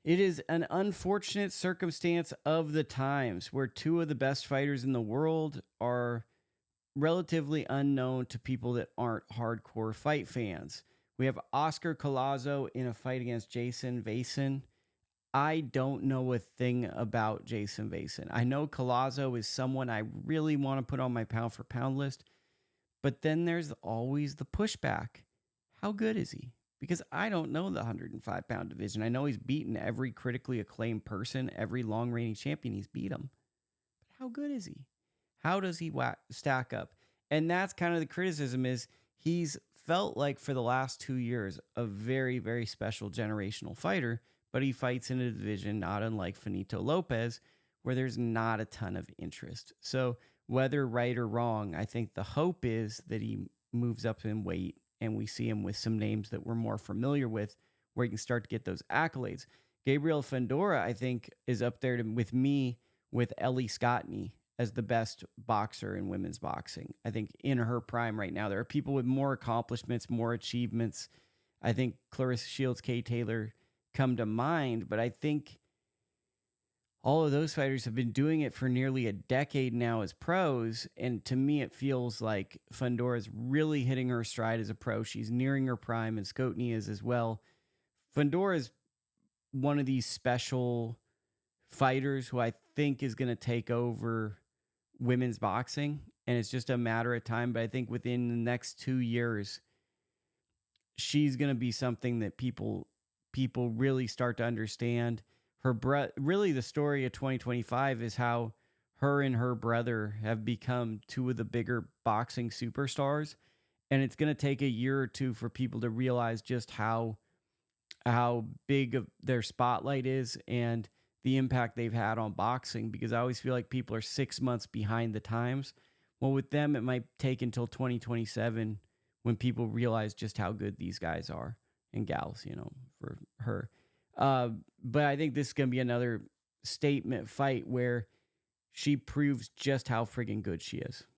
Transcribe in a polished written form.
It is an unfortunate circumstance of the times where two of the best fighters in the world are relatively unknown to people that aren't hardcore fight fans. We have Oscar Collazo in a fight against Jayson Vayson. I don't know a thing about Jayson Vayson. I know Collazo is someone I really want to put on my pound for pound list, but then there's always the pushback. How good is he? Because I don't know the 105-pound division. I know he's beaten every critically acclaimed person, every long reigning champion. He's beat him. But how good is he? How does he stack up? And that's kind of the criticism is he's felt like for the last 2 years a very, very special generational fighter, but he fights in a division not unlike Finito Lopez, where there's not a ton of interest. So whether right or wrong, I think the hope is that he moves up in weight and we see him with some names that we're more familiar with, where he can start to get those accolades. Gabriela Fundora, I think, is up there with me with Ellie Scottney as the best boxer in women's boxing. I think in her prime right now, there are people with more accomplishments, more achievements. I think Clarissa Shields, Kay Taylor come to mind, but I think all of those fighters have been doing it for nearly a decade now as pros. And to me, it feels like Fundora is really hitting her stride as a pro. She's nearing her prime, and Scottney is as well. Fundora is one of these special fighters who I think is going to take over women's boxing, and it's just a matter of time. But I think within the next 2 years, she's going to be something that people really start to understand. Really, the story of 2025 is how her and her brother have become two of the bigger boxing superstars, and it's going to take a year or two for people to realize just how big of their spotlight is and the impact they've had on boxing, because I always feel like people are 6 months behind the times. Well, with them, it might take until 2027 when people realize just how good these guys are and gals, for her. But I think this is going to be another statement fight where she proves just how friggin' good she is.